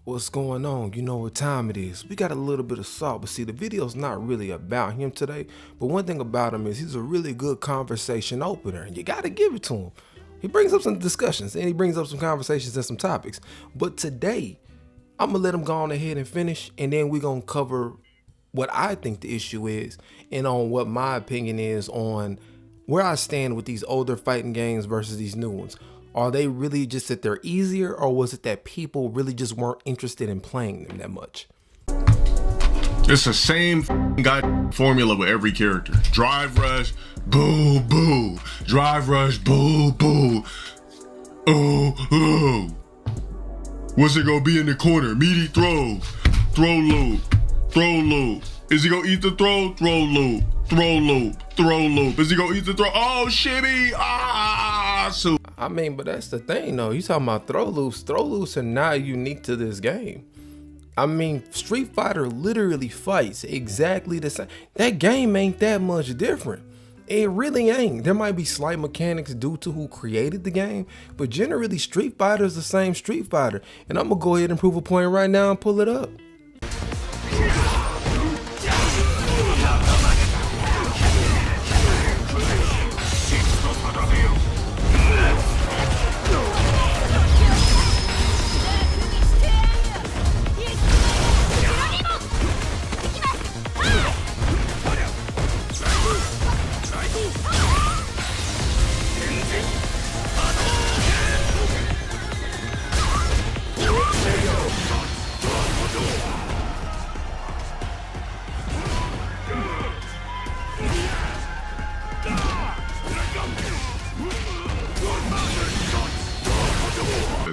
What's going on? You know what time it is. We got a little bit of salt, but see, the video's not really about him today. But one thing about him is he's a really good conversation opener, and you gotta give it to him. He brings up some discussions, and he brings up some conversations and some topics. But today, I'm gonna let him go on ahead and finish, and then we're gonna cover what I think the issue is, and on what my opinion is on where I stand with these older fighting games versus these new ones. Are they really just that they're easier, or was it that people really just weren't interested in playing them that much? It's the same guy formula with every character. Drive rush, boo boo. Drive rush, boo boo. Oh, oh. What's it gonna be in the corner? Meaty throw. Throw loop. Throw loop. Is he gonna eat the throw? Throw loop. Throw loop. Throw loop. Is he gonna eat the throw? Oh, shimmy. So I mean, but that's the thing though. You talking about throw loops. Throw loops are not unique to this game. I mean, Street Fighter literally fights exactly the same. That game ain't that much different. It really ain't. There might be slight mechanics due to who created the game, but generally Street Fighter is the same Street Fighter. And I'm gonna go ahead and prove a point right now and pull it up.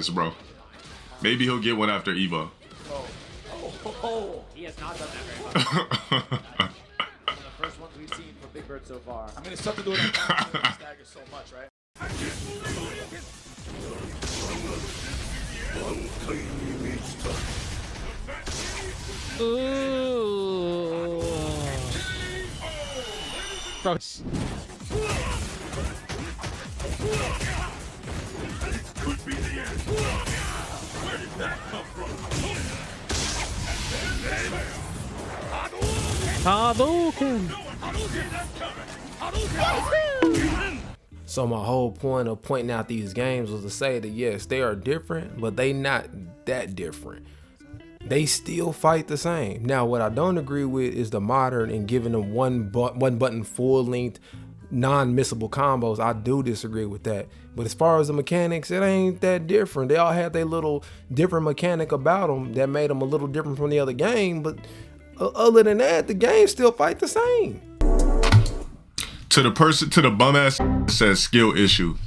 this, bro. Maybe he'll get one after Evo. He has not done that very much. One of the first ones we've seen from Big Bird so far. I mean, it's something to do with that stagger so much, right? Ooh. Bro. Could be the end. Where did that come from? Hadouken! So my whole point of pointing out these games was to say that yes, they are different, but they not that different. They still fight the same. Now, what I don't agree with is the modern and giving them one button full length non-missable combos. I do disagree with that. But as far as the mechanics, it ain't that different. They all had their little different mechanic about them that made them a little different from the other game. But other than that, the game still fight the same. To the bum ass that says skill issue,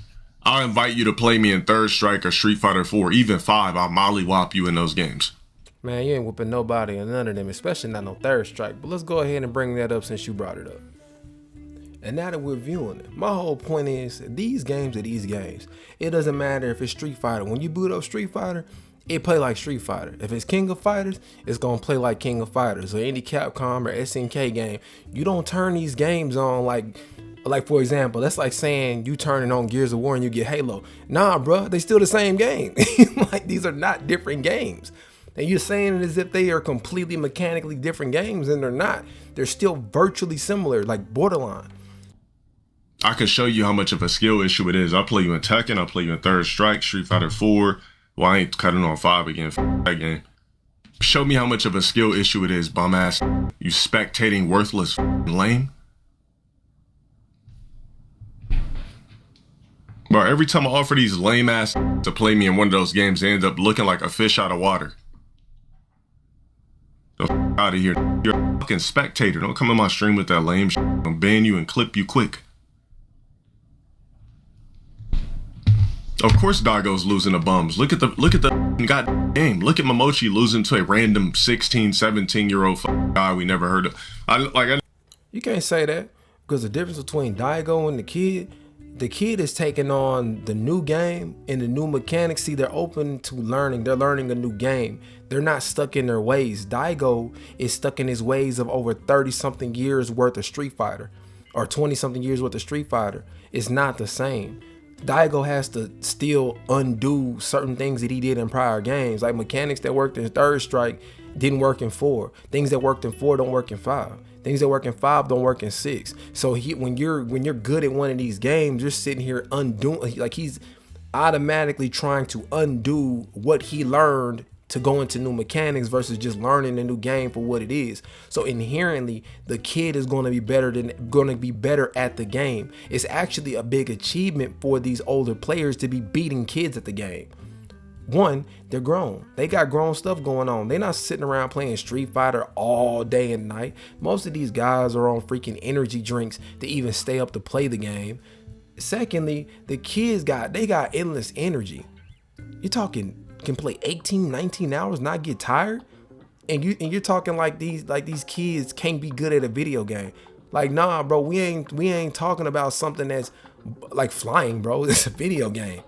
I'll invite you to play me in Third Strike or Street Fighter 4, even 5. I'll mollywop you in those games. Man, you ain't whooping nobody in none of them, especially not no Third Strike. But let's go ahead and bring that up since you brought it up. And now that we're viewing it, my whole point is these games are these games. It doesn't matter if it's Street Fighter. When you boot up Street Fighter, it play like Street Fighter. If it's King of Fighters, it's gonna play like King of Fighters. Or any Capcom or SNK game, you don't turn these games on like for example, that's like saying you turning on Gears of War and you get Halo. Nah, bro, they still the same game. Like, these are not different games. And you're saying it as if they are completely mechanically different games, and they're not. They're still virtually similar, like borderline. I can show you how much of a skill issue it is. I'll play you in Tekken, I'll play you in Third Strike, Street Fighter 4. Well, I ain't cutting on 5 again. F that game. Show me how much of a skill issue it is, bum ass. You spectating worthless lame. Bro, every time I offer these lame ass to play me in one of those games, they end up looking like a fish out of water. The f out of here. You're a fucking spectator. Don't come in my stream with that lame shit. I'll ban you and clip you quick. Of course DAIGO's losing to bums. Look at the god game. Look at Momochi losing to a random 16, 17-year-old guy we never heard of. You can't say that, because the difference between DAIGO and the kid is taking on the new game and the new mechanics. See, they're open to learning. They're learning a new game. They're not stuck in their ways. DAIGO is stuck in his ways of over 30-something years worth of Street Fighter, or 20-something years worth of Street Fighter. It's not the same. DAIGO has to still undo certain things that he did in prior games, like mechanics that worked in Third Strike didn't work in 4. Things that worked in 4 don't work in 5. Things that work in 5 don't work in 6. So when you're good at one of these games, you're sitting here undoing, like he's automatically trying to undo what he learned to go into new mechanics versus just learning the new game for what it is. So inherently, the kid is going to be better at the game. It's actually a big achievement for these older players to be beating kids at the game. One, they're grown. They got grown stuff going on. They're not sitting around playing Street Fighter all day and night. Most of these guys are on freaking energy drinks to even stay up to play the game. Secondly, the kids got endless energy. You're talking can play 18, 19 hours, not get tired, and you're talking like these kids can't be good at a video game. Like, nah, bro, we ain't talking about something that's like flying, bro. It's a video game.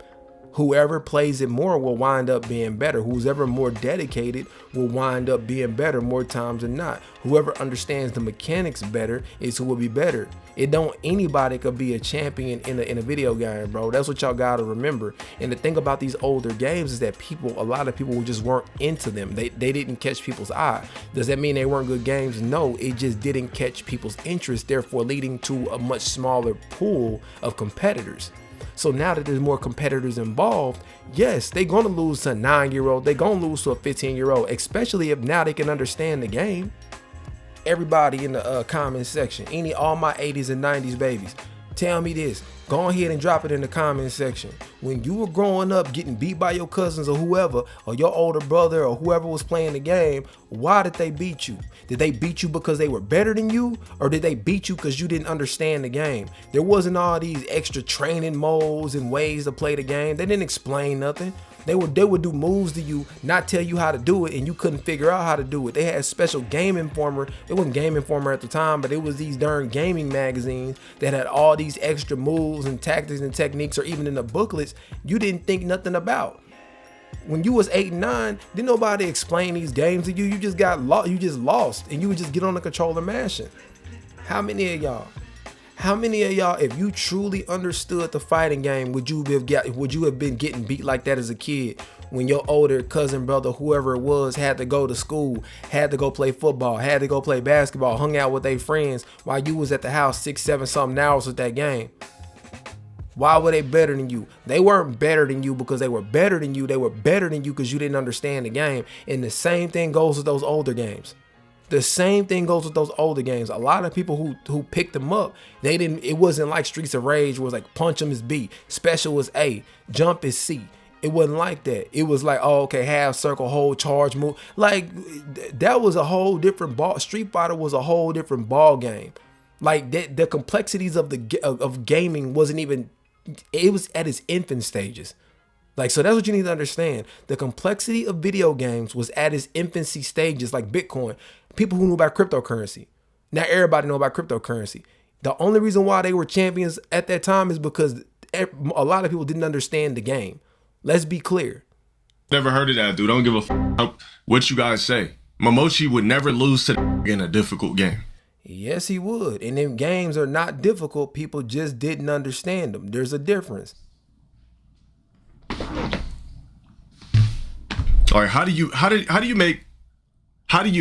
Whoever plays it more will wind up being better. Who's ever more dedicated will wind up being better more times than not. Whoever understands the mechanics better is who will be better. Anybody could be a champion in a video game, bro. That's what y'all gotta remember. And the thing about these older games is that a lot of people just weren't into them. They didn't catch people's eye. Does that mean they weren't good games? No, it just didn't catch people's interest, therefore leading to a much smaller pool of competitors. So now that there's more competitors involved, yes, they're going to lose to a 9-year-old. They're going to lose to a 15-year-old, especially if now they can understand the game. Everybody in the comment section, all my 80s and 90s babies, tell me this. Go ahead and drop it in the comment section. When you were growing up getting beat by your cousins or whoever, or your older brother or whoever was playing the game, why did they beat you? Did they beat you because they were better than you? Or did they beat you because you didn't understand the game? There wasn't all these extra training modes and ways to play the game. They didn't explain nothing. They would do moves to you, not tell you how to do it, and you couldn't figure out how to do it. They had special Game Informer. It wasn't Game Informer at the time, but it was these darn gaming magazines that had all these extra moves and tactics and techniques, or even in the booklets you didn't think nothing about. When you was 8 and 9, didn't nobody explain these games to you. You just got lost. You just lost, and you would just get on the controller mashing. How many of y'all, if you truly understood the fighting game, would you have been getting beat like that as a kid when your older cousin, brother, whoever it was, had to go to school, had to go play football, had to go play basketball, hung out with their friends while you was at the house 6, 7 something hours with that game? Why were they better than you? They weren't better than you because they were better than you. They were better than you because you didn't understand the game. And the same thing goes with those older games. The same thing goes with those older games. A lot of people who picked them up, it wasn't like Streets of Rage where it was like punch them is B, special is A, jump is C. It wasn't like that. It was like, oh, okay, half circle, hold, charge, move. Like, that was a whole different ball. Street Fighter was a whole different ball game. Like, the complexities of gaming wasn't even, it was at its infant stages. Like, so that's what you need to understand. The complexity of video games was at its infancy stages, like Bitcoin. People who knew about cryptocurrency. Now everybody know about cryptocurrency. The only reason why they were champions at that time is because a lot of people didn't understand the game. Let's be clear. Never heard of that, dude. Don't give a f what you guys say. Momochi would never lose to in a difficult game. Yes, he would. And them games are not difficult. People just didn't understand them. There's a difference. All right, how do you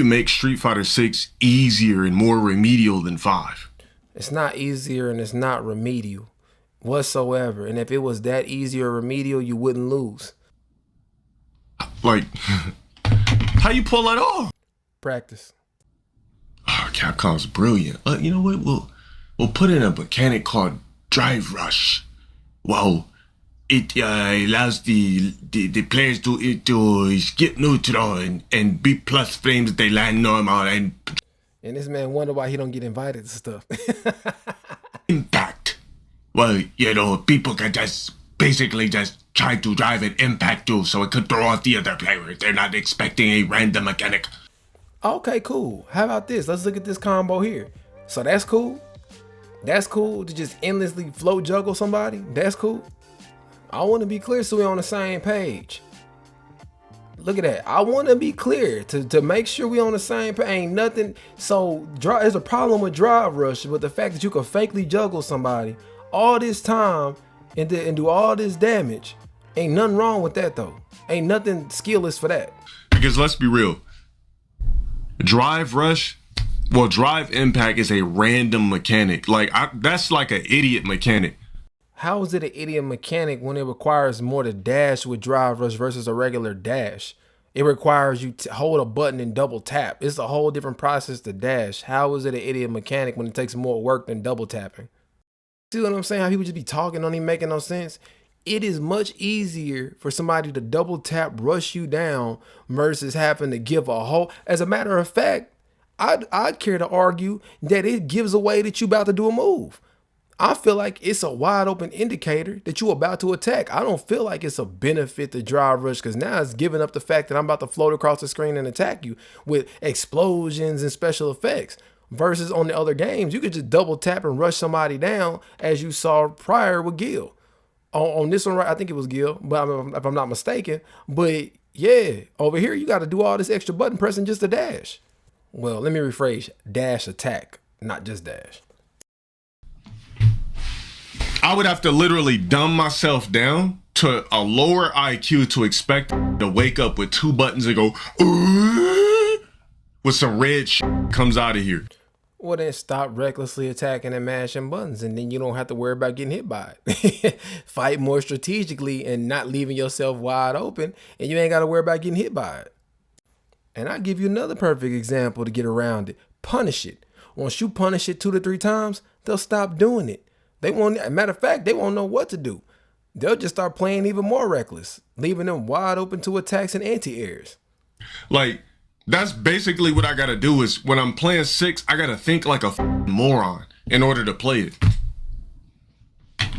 make Street Fighter 6 easier and more remedial than 5? It's not easier and it's not remedial whatsoever. And if it was that easy or remedial, you wouldn't lose. Like, how you pull that off? Practice. Oh, Capcom's brilliant. You know what? We'll put in a mechanic called Drive Rush. Wow. It allows the players to skip neutral and B+ frames they land normal and this man wonder why he don't get invited to stuff. impact. Well, you know, people can just basically just try to drive an impact too, so it could throw off the other players. They're not expecting a random mechanic. Okay, cool. How about this? Let's look at this combo here. So that's cool. That's cool to just endlessly float juggle somebody. That's cool. I want to be clear so we're on the same page. Look at that. I want to be clear to make sure we on the same page. Ain't nothing. So there's a problem with Drive Rush, but the fact that you can fakely juggle somebody all this time and do all this damage. Ain't nothing wrong with that though. Ain't nothing skillless for that. Because let's be real. Drive rush, well, drive impact is a random mechanic. Like, that's like an idiot mechanic. How is it an idiot mechanic when it requires more to dash with drive rush versus a regular dash? It requires you to hold a button and double tap. It's a whole different process to dash. How is it an idiot mechanic when it takes more work than double tapping? See what I'm saying? How people just be talking, don't even making no sense. It is much easier for somebody to double tap rush you down versus having to give a whole. As a matter of fact, I'd care to argue that it gives away that you about to do a move. I feel like it's a wide open indicator that you're about to attack. I don't feel like it's a benefit to drive rush because now it's giving up the fact that I'm about to float across the screen and attack you with explosions and special effects. Versus on the other games, you could just double tap and rush somebody down as you saw prior with Gil. On this one, right, I think it was Gil, but if I'm not mistaken. But yeah, over here, you got to do all this extra button pressing just to dash. Well, let me rephrase, dash attack, not just dash. I would have to literally dumb myself down to a lower IQ to expect to wake up with 2 buttons and go, ooh, with some red shit comes out of here. Well, then stop recklessly attacking and mashing buttons, and then you don't have to worry about getting hit by it. Fight more strategically and not leaving yourself wide open, and you ain't got to worry about getting hit by it. And I'll give you another perfect example to get around it. Punish it. Once you punish it 2 to 3 times, they'll stop doing it. They won't. Matter of fact, they won't know what to do. They'll just start playing even more reckless, leaving them wide open to attacks and anti-airs. Like, that's basically what I gotta do is when I'm playing 6, I gotta think like a moron in order to play it.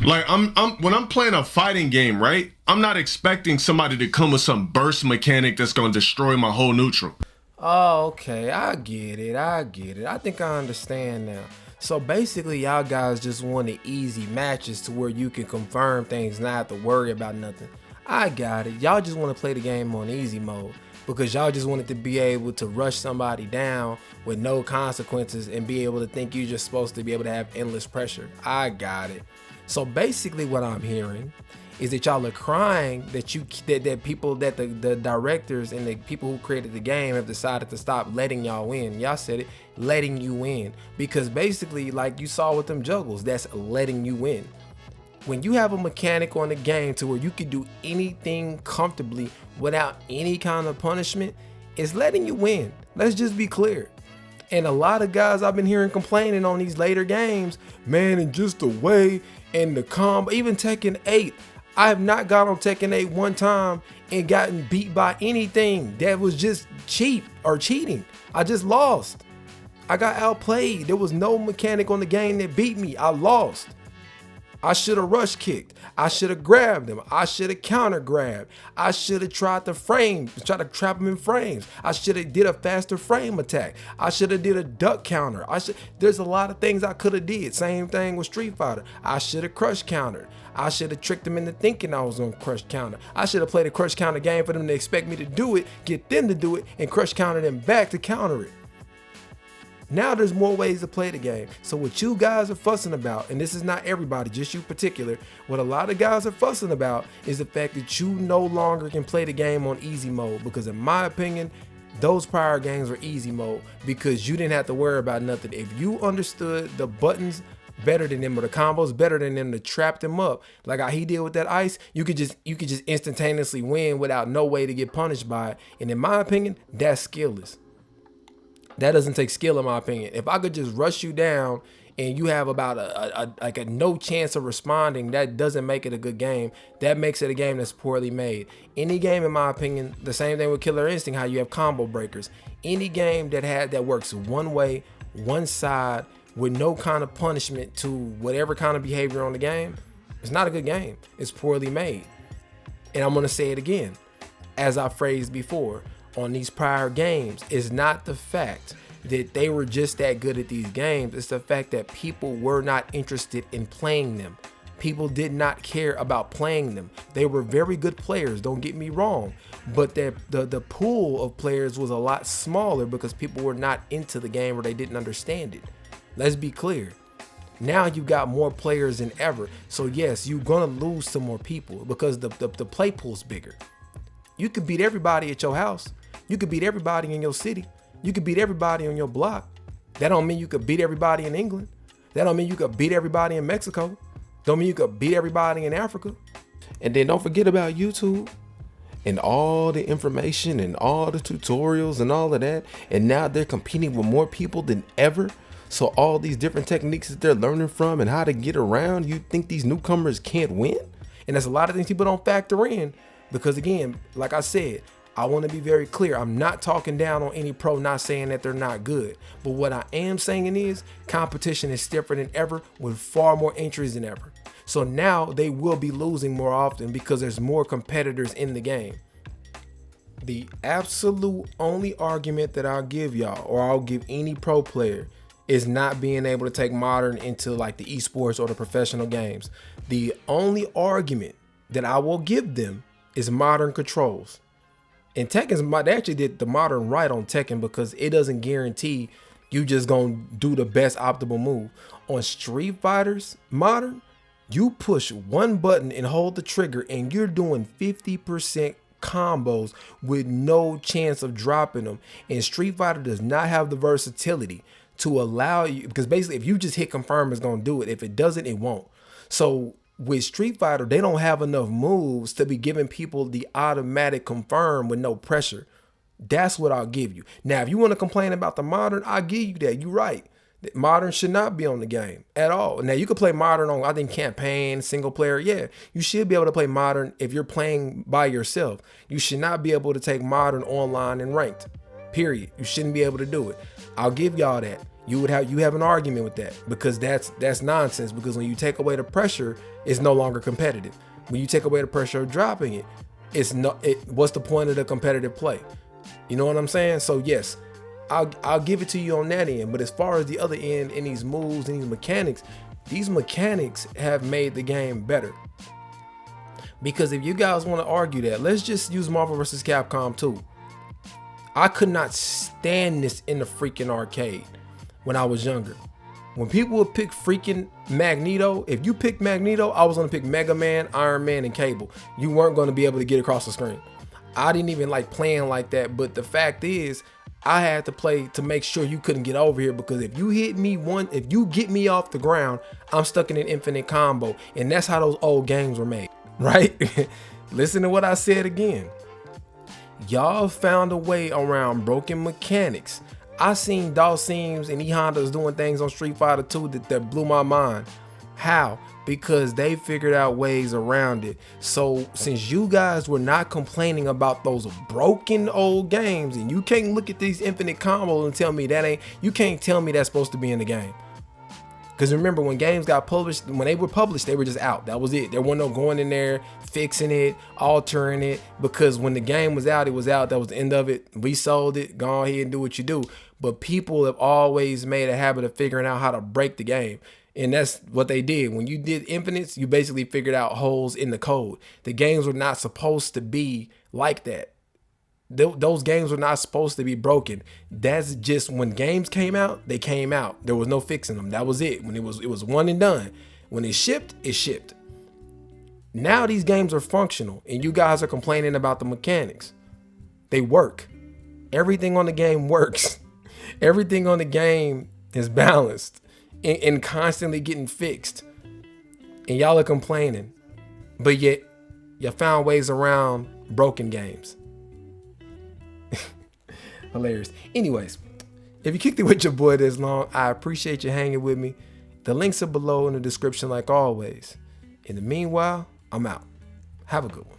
Like when I'm playing a fighting game, right? I'm not expecting somebody to come with some burst mechanic that's gonna destroy my whole neutral. Oh, okay. I get it. I think I understand now. So basically, y'all guys just wanted easy matches to where you can confirm things, not have to worry about nothing. I got it. Y'all just want to play the game on easy mode because y'all just wanted to be able to rush somebody down with no consequences and be able to think you're just supposed to be able to have endless pressure. I got it. So basically what I'm hearing is that y'all are crying that the directors and the people who created the game have decided to stop letting y'all win. Y'all said it, letting you win. Because basically, like you saw with them juggles, that's letting you win. When you have a mechanic on the game to where you can do anything comfortably without any kind of punishment, it's letting you win. Let's just be clear. And a lot of guys I've been hearing complaining on these later games, man, and just the way and the combo, even Tekken 8, I have not got on Tekken 8 one time and gotten beat by anything that was just cheap or cheating. I just lost. I got outplayed. There was no mechanic on the game that beat me. I lost. I should have rush kicked. I should have grabbed him. I should have counter grabbed. I should have tried to to trap him in frames. I should have did a faster frame attack. I should have did a duck counter. There's a lot of things I could have did. Same thing with Street Fighter. I should have crush countered. I should have tricked them into thinking I was on crush counter. I should have played a crush counter game for them to expect me to do it, get them to do it, and crush counter them back to counter it. Now there's more ways to play the game. So what you guys are fussing about, and this is not everybody, just you particular, what a lot of guys are fussing about is the fact that you no longer can play the game on easy mode. Because in my opinion, those prior games were easy mode because you didn't have to worry about nothing. If you understood the buttons better than them or the combos better than them to trap them up, like how he did with that ice, you could just instantaneously win without no way to get punished by it. And in my opinion, that's skillless. That doesn't take skill in my opinion. If I could just rush you down and you have about a no chance of responding, that doesn't make it a good game. That makes it a game that's poorly made. Any game, in my opinion, the same thing with Killer Instinct, how you have combo breakers. Any game that works one way, one side, with no kind of punishment to whatever kind of behavior on the game, it's not a good game. It's poorly made. And I'm gonna say it again, as I phrased before, on these prior games, it's not the fact that they were just that good at these games. It's the fact that people were not interested in playing them. People did not care about playing them. They were very good players, don't get me wrong, but the pool of players was a lot smaller because people were not into the game or they didn't understand it. Let's be clear. Now you got more players than ever. So yes, you're gonna lose to more people because the play pool's bigger. You could beat everybody at your house. You could beat everybody in your city. You could beat everybody on your block. That don't mean you could beat everybody in England. That don't mean you could beat everybody in Mexico. Don't mean you could beat everybody in Africa. And then don't forget about YouTube and all the information and all the tutorials and all of that. And now they're competing with more people than ever. So all these different techniques that they're learning from and how to get around, you think these newcomers can't win? And there's a lot of things people don't factor in because, again, like I said, I want to be very clear. I'm not talking down on any pro, not saying that they're not good. But what I am saying is competition is stiffer than ever with far more entries than ever. So now they will be losing more often because there's more competitors in the game. The absolute only argument that I'll give y'all, or I'll give any pro player, is not being able to take modern into like the esports or the professional games. The only argument that I will give them is modern controls. And Tekken's, they actually did the modern right on Tekken because it doesn't guarantee you just gonna do the best optimal move. On Street Fighters modern, you push one button and hold the trigger and you're doing 50% combos with no chance of dropping them. And Street Fighter does not have the versatility to allow you, because basically if you just hit confirm, it's gonna do it. If it doesn't, it won't. So with Street Fighter, they don't have enough moves to be giving people the automatic confirm with no pressure. That's what I'll give you. Now, if you want to complain about the modern, I'll give you that. You're right. Modern should not be on the game at all. Now, you can play modern on, I think, campaign, single player. Yeah, you should be able to play modern if you're playing by yourself. You should not be able to take modern online and ranked, period. You shouldn't be able to do it. I'll give y'all that. You have an argument with that because that's nonsense, because when you take away the pressure, it's no longer competitive. When you take away the pressure of dropping it, what's the point of the competitive play? You know what I'm saying? So yes, I'll give it to you on that end. But as far as the other end and these moves and these mechanics have made the game better. Because if you guys want to argue that, let's just use Marvel vs. Capcom 2. I could not stand this in the freaking arcade when I was younger. When people would pick freaking Magneto, if you picked Magneto, I was gonna pick Mega Man, Iron Man, and Cable. You weren't gonna be able to get across the screen. I didn't even like playing like that, but the fact is, I had to play to make sure you couldn't get over here, because if you hit me if you get me off the ground, I'm stuck in an infinite combo. And that's how those old games were made, right? Listen to what I said again. Y'all found a way around broken mechanics. I seen Dawson's and E Hondas doing things on Street Fighter 2 that blew my mind. How? Because they figured out ways around it. So since you guys were not complaining about those broken old games, and you can't look at these infinite combos and tell me you can't tell me that's supposed to be in the game. Because remember, when games got published, when they were published, they were just out. That was it. There wasn't no going in there, fixing it, altering it. Because when the game was out, it was out. That was the end of it. We sold it. Go ahead and do what you do. But people have always made a habit of figuring out how to break the game. And that's what they did. When you did infinites, you basically figured out holes in the code. The games were not supposed to be like that. Those games were not supposed to be broken. That's just when games came out, they came out. There was no fixing them. That was it. When it was one and done. When it shipped, it shipped. Now these games are functional, and you guys are complaining about the mechanics. They work. Everything on the game works. Everything on the game is balanced and constantly getting fixed. And y'all are complaining. But yet, you found ways around broken games. Hilarious. Anyways, if you kicked it with your boy this long, I appreciate you hanging with me. The links are below in the description like always. In the meanwhile, I'm out. Have a good one.